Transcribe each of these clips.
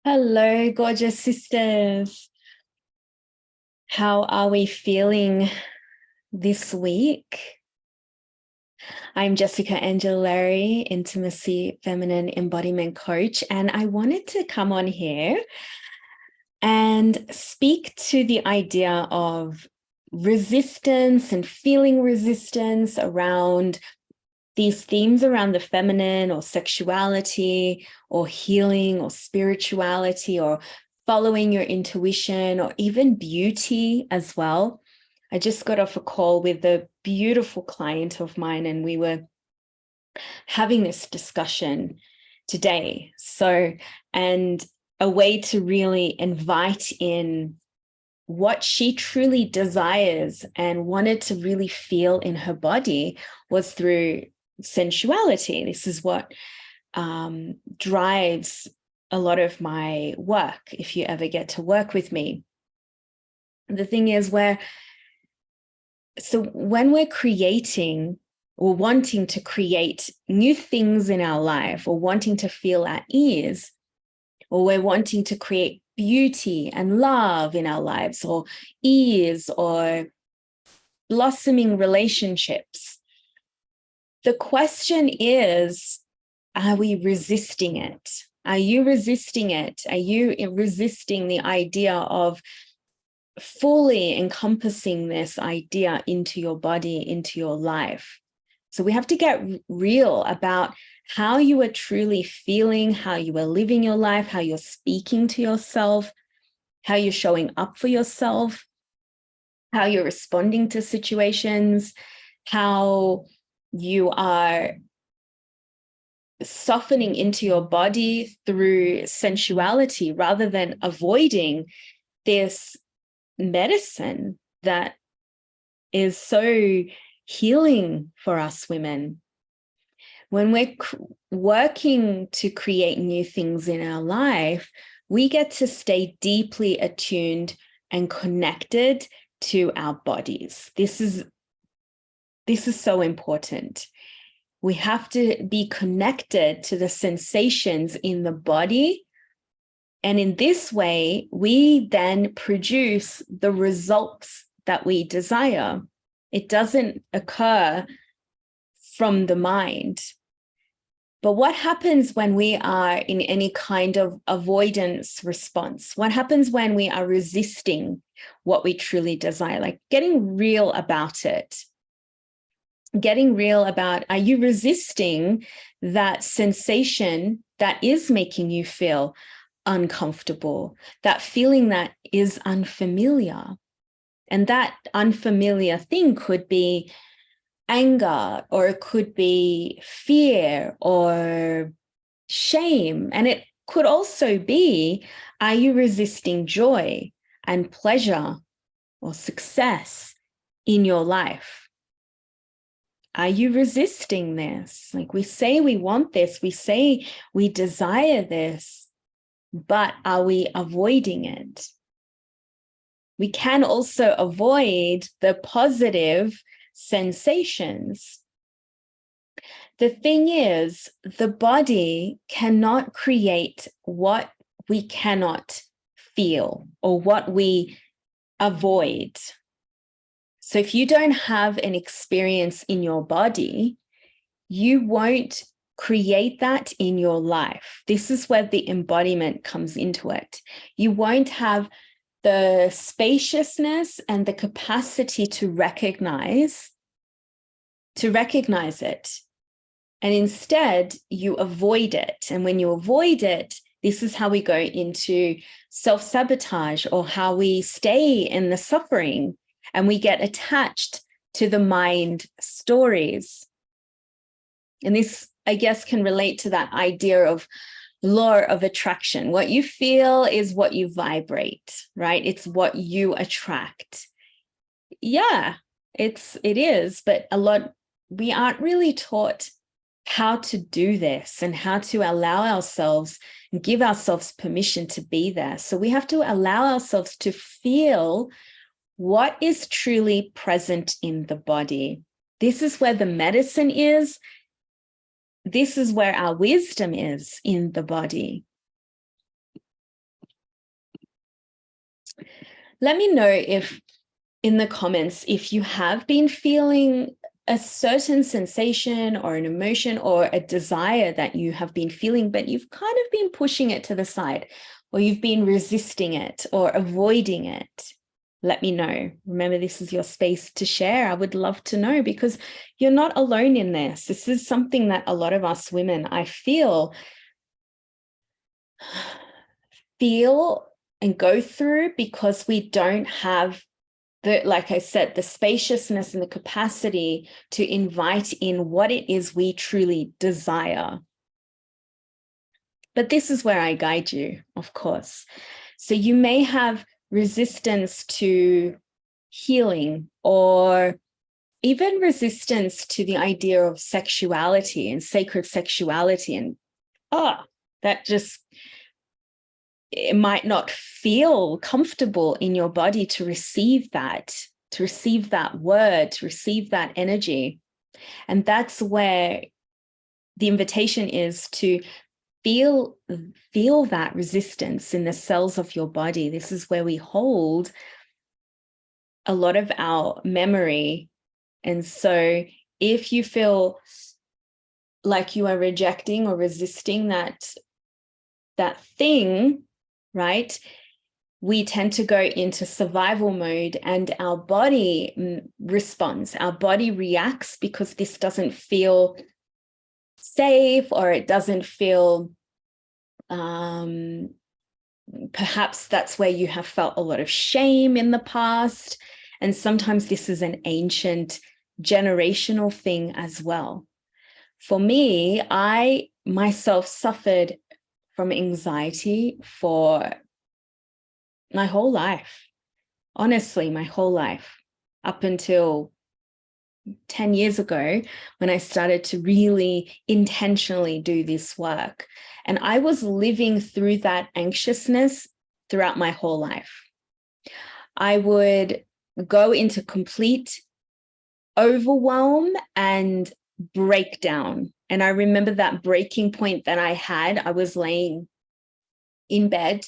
Hello, gorgeous sisters. How are we feeling this week? I'm Jessica Angileri, Intimacy Feminine Embodiment Coach, and I wanted to come on here and speak to the idea of resistance and feeling resistance around these themes around the feminine or sexuality or healing or spirituality or following your intuition or even beauty as well. I just got off a call with a beautiful client of mine and we were having this discussion today. And a way to really invite in what she truly desires and wanted to really feel in her body was through sensuality. This is what drives a lot of my work if you ever get to work with me. The thing is so when we're creating or wanting to create new things in our life or wanting to feel at ease, or we're wanting to create beauty and love in our lives or ease or blossoming relationships, the question is, are we resisting it? Are you resisting it? Are you resisting the idea of fully encompassing this idea into your body, into your life? So we have to get real about how you are truly feeling, how you are living your life, how you're speaking to yourself, how you're showing up for yourself, how you're responding to situations, how you are softening into your body through sensuality rather than avoiding this medicine that is so healing for us women. When we're working to create new things in our life, we get to stay deeply attuned and connected to our bodies. This is so important. We have to be connected to the sensations in the body. And in this way, we then produce the results that we desire. It doesn't occur from the mind. But what happens when we are in any kind of avoidance response? What happens when we are resisting what we truly desire? Like getting real about it. Getting real about, are you resisting that sensation that is making you feel uncomfortable, that feeling that is unfamiliar? And that unfamiliar thing could be anger, or it could be fear or shame. And it could also be, are you resisting joy and pleasure or success in your life? Are you resisting this? Like, we say we want this, we say we desire this, but are we avoiding it? We can also avoid the positive sensations. The thing is, the body cannot create what we cannot feel or what we avoid. So if you don't have an experience in your body, you won't create that in your life. This is where the embodiment comes into it. You won't have the spaciousness and the capacity to recognize it. And instead, you avoid it. And when you avoid it, this is how we go into self-sabotage, or how we stay in the suffering and we get attached to the mind stories. And this, I guess, can relate to that idea of law of attraction. What you feel is what you vibrate, right? It's what you attract. Yeah, it is, but we aren't really taught how to do this and how to allow ourselves and give ourselves permission to be there. So we have to allow ourselves to feel what is truly present in the body. This is where the medicine is. This is where our wisdom is, in the body. Let me know if in the comments if you have been feeling a certain sensation or an emotion or a desire that you have been feeling, but you've kind of been pushing it to the side, or you've been resisting it or avoiding it. Let me know. Remember, this is your space to share. I would love to know, because you're not alone in this. This is something that a lot of us women, I feel and go through, because we don't have like I said, the spaciousness and the capacity to invite in what it is we truly desire. But this is where I guide you, of course. So you may have resistance to healing, or even resistance to the idea of sexuality and sacred sexuality. And that just, it might not feel comfortable in your body to receive that word, to receive that energy. And that's where the invitation is to feel that resistance in the cells of your body. This is where we hold a lot of our memory. And so if you feel like you are rejecting or resisting that thing, right, we tend to go into survival mode, and our body responds. Our body reacts because this doesn't feel safe, or it doesn't feel, perhaps that's where you have felt a lot of shame in the past. And sometimes this is an ancient generational thing as well. For me, I myself suffered from anxiety for my whole life. Honestly, my whole life, up until 10 years ago, when I started to really intentionally do this work. And I was living through that anxiousness throughout my whole life. I would go into complete overwhelm and breakdown. And I remember that breaking point that I had. I was laying in bed.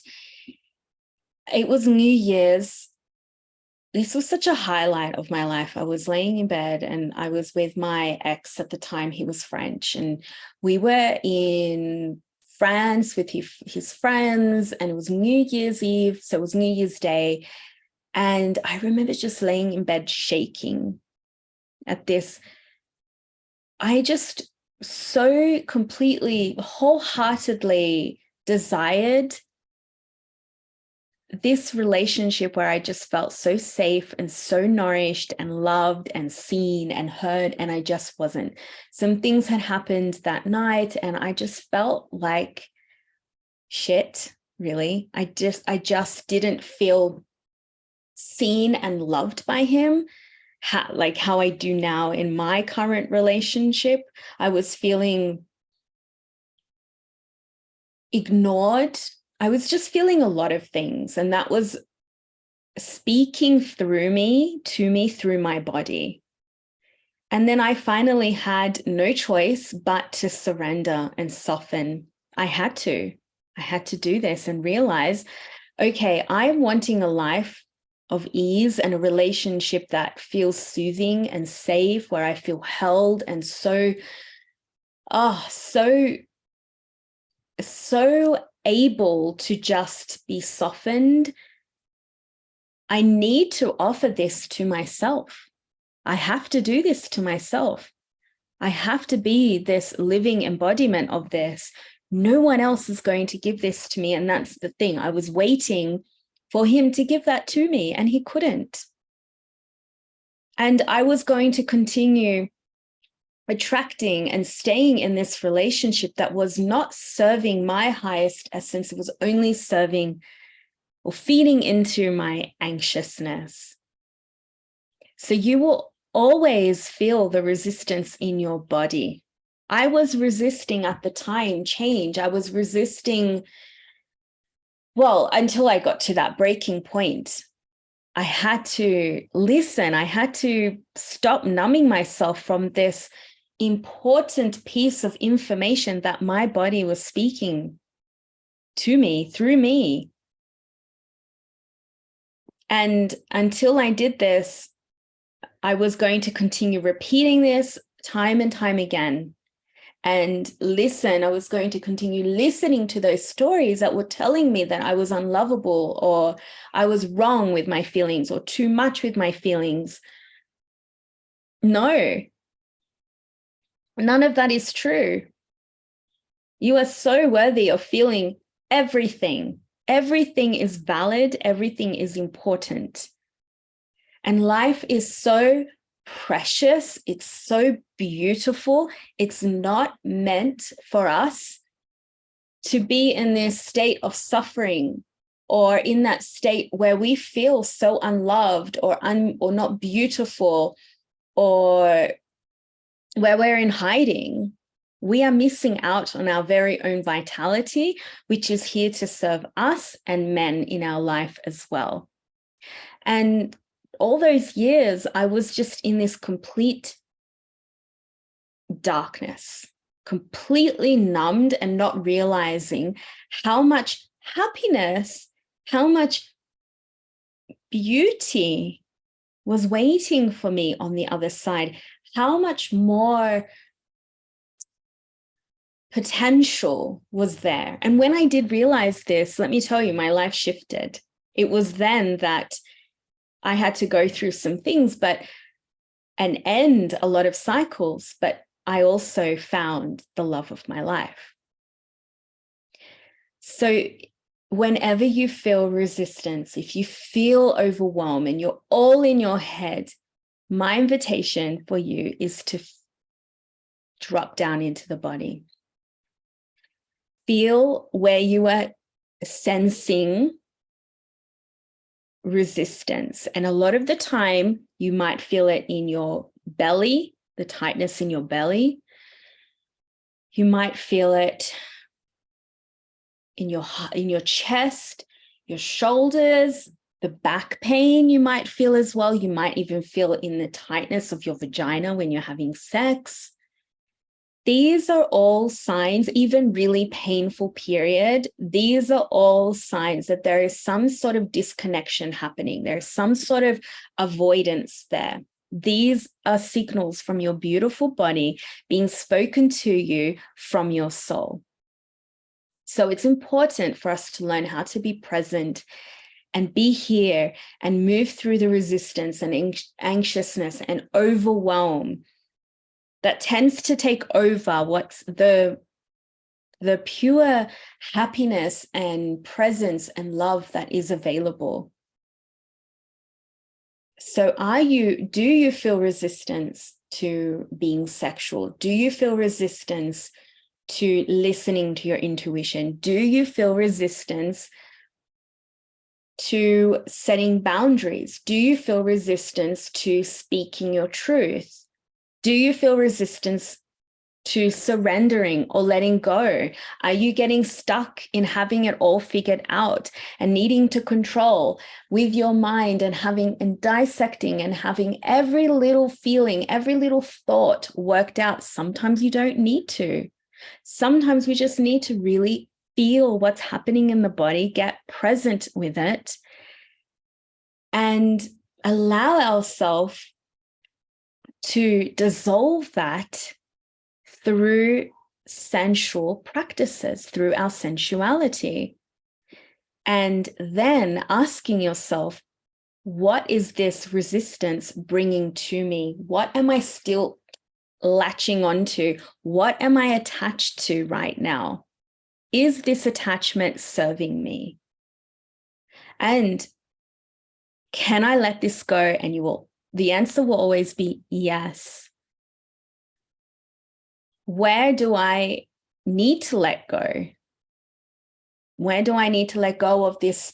It was New Year's. This was such a highlight of my life. I was laying in bed and I was with my ex at the time. He was French, and we were in France with his friends, and it was New Year's Eve. So it was New Year's Day. And I remember just laying in bed shaking at this. I just so completely, wholeheartedly desired this relationship where I just felt so safe and so nourished and loved and seen and heard, and I just wasn't. Some things had happened that night and I just felt like shit, really. I just didn't feel seen and loved by him, like how I do now in my current relationship. I was feeling ignored. I was just feeling a lot of things, and that was speaking through me, to me, through my body. And then I finally had no choice but to surrender and soften. I had to do this and realize, okay, I'm wanting a life of ease and a relationship that feels soothing and safe, where I feel held and so able to just be softened. I need to offer this to myself. I have to do this to myself. I have to be this living embodiment of this. No one else is going to give this to me. And that's the thing. I was waiting for him to give that to me, and he couldn't. And I was going to continue attracting and staying in this relationship that was not serving my highest essence. It was only serving or feeding into my anxiousness. So you will always feel the resistance in your body. I was resisting at the time change. I was resisting, well, until I got to that breaking point. I had to listen. I had to stop numbing myself from this important piece of information that my body was speaking to me, through me. And until I did this, I was going to continue repeating this time and time again. And I was going to continue listening to those stories that were telling me that I was unlovable, or I was wrong with my feelings, or too much with my feelings. No, none of that is true. You are so worthy of feeling everything. Everything is valid. Everything is important. And life is so precious. It's so beautiful. It's not meant for us to be in this state of suffering, or in that state where we feel so unloved or not beautiful, or where we're in hiding. We are missing out on our very own vitality, which is here to serve us and men in our life as well. And all those years, I was just in this complete darkness, completely numbed, and not realizing how much happiness, how much beauty was waiting for me on the other side, how much more potential was there. And when I did realize this, let me tell you, my life shifted. It was then that I had to go through some things, and end a lot of cycles, but I also found the love of my life. So whenever you feel resistance, if you feel overwhelmed and you're all in your head, my invitation for you is to drop down into the body. Feel where you are sensing resistance. And a lot of the time, you might feel it in your belly, the tightness in your belly. You might feel it in your chest, your shoulders, the back pain you might feel as well. You might even feel it in the tightness of your vagina when you're having sex. These are all signs, even really painful period. These are all signs that there is some sort of disconnection happening. There's some sort of avoidance there. These are signals from your beautiful body being spoken to you from your soul. So it's important for us to learn how to be present and be here and move through the resistance and anxiousness and overwhelm that tends to take over what's the pure happiness and presence and love that is available. So do you feel resistance to being sexual? Do you feel resistance to listening to your intuition? Do you feel resistance to setting boundaries? Do you feel resistance to speaking your truth? Do you feel resistance to surrendering or letting go? Are you getting stuck in having it all figured out and needing to control with your mind and dissecting and having every little feeling, every little thought worked out? Sometimes you don't need to. Sometimes we just need to really feel what's happening in the body, get present with it, and allow ourselves to dissolve that through sensual practices, through our sensuality. And then asking yourself, what is this resistance bringing to me? What am I still latching onto? What am I attached to right now? Is this attachment serving me? And can I let this go? And the answer will always be yes. Where do I need to let go? Where do I need to let go of this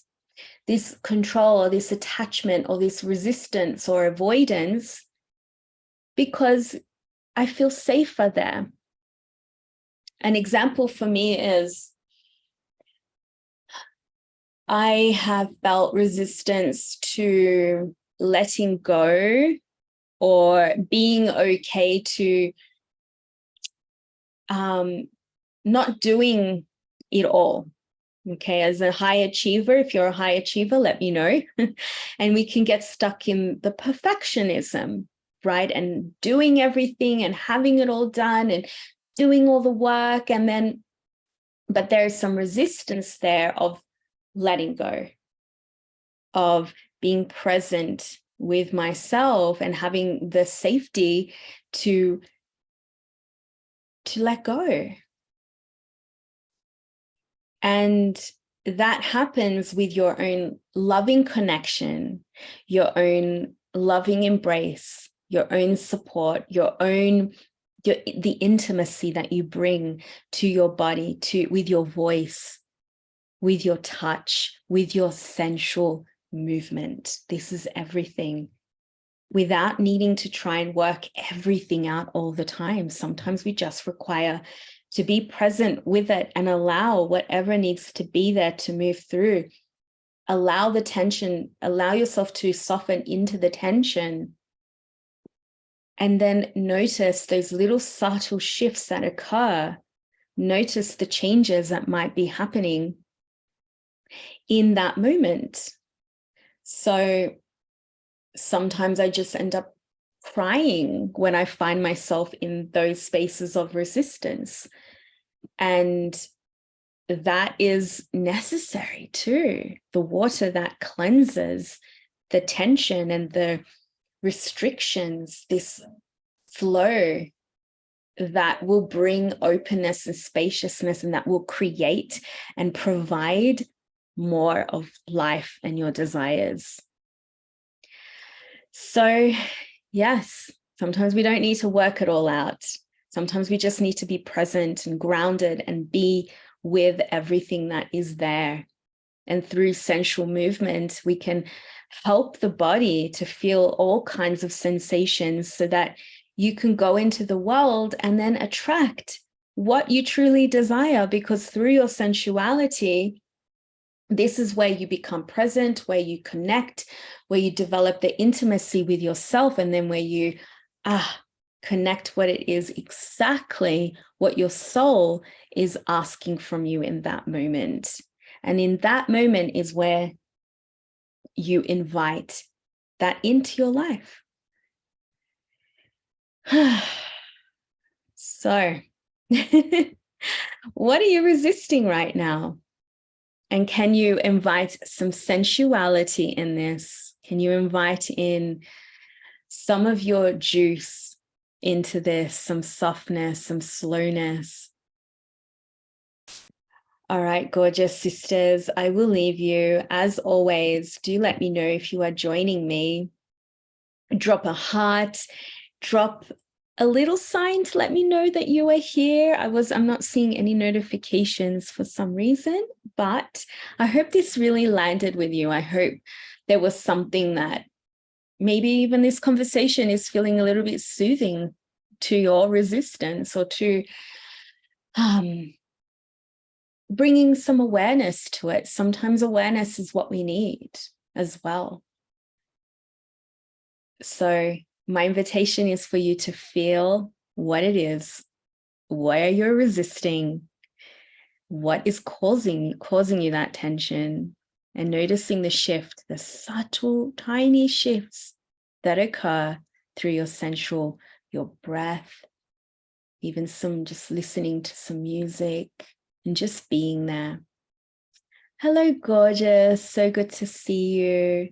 control or this attachment or this resistance or avoidance? Because I feel safer there. An example for me is I have felt resistance to letting go or being okay to not doing it all. Okay, as a high achiever, if you're a high achiever, let me know. And we can get stuck in the perfectionism, right? And doing everything and having it all done and doing all the work. And then, but there's some resistance there of letting go, of being present with myself and having the safety to let go. And that happens with your own loving connection, your own loving embrace, your own support, the intimacy that you bring to your body, with your voice, with your touch, with your sensual movement. This is everything. Without needing to try and work everything out all the time. Sometimes we just require to be present with it and allow whatever needs to be there to move through. Allow the tension, allow yourself to soften into the tension. And then notice those little subtle shifts that occur. Notice the changes that might be happening in that moment. So sometimes I just end up crying when I find myself in those spaces of resistance. And that is necessary too. The water that cleanses the tension and the restrictions, this flow that will bring openness and spaciousness, and that will create and provide more of life and your desires. So yes, sometimes we don't need to work it all out. Sometimes we just need to be present and grounded and be with everything that is there. And through sensual movement, we can help the body to feel all kinds of sensations so that you can go into the world and then attract what you truly desire, because through your sensuality, this is where you become present, where you connect, where you develop the intimacy with yourself, and then where you connect what it is exactly what your soul is asking from you in that moment. And in that moment is where you invite that into your life. So, what are you resisting right now? And can you invite some sensuality in this? Can you invite in some of your juice into this, some softness, some slowness? All right, gorgeous sisters, I will leave you. As always, do let me know if you are joining me. Drop a heart, drop a little sign to let me know that you are here. I'm not seeing any notifications for some reason, but I hope this really landed with you. I hope there was something that maybe even this conversation is feeling a little bit soothing to your resistance, or to bringing some awareness to it. Sometimes awareness is what we need as well. So my invitation is for you to feel what it is, where you're resisting, what is causing you that tension, and noticing the shift, the subtle, tiny shifts that occur through your sensual, your breath, even just listening to some music and just being there. Hello, gorgeous. So good to see you.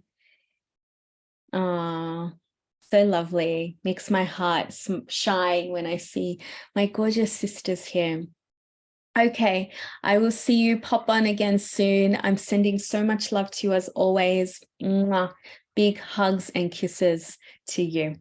Ah, so lovely. Makes my heart shine when I see my gorgeous sisters here. Okay, I will see you pop on again soon. I'm sending so much love to you as always. Mwah. Big hugs and kisses to you.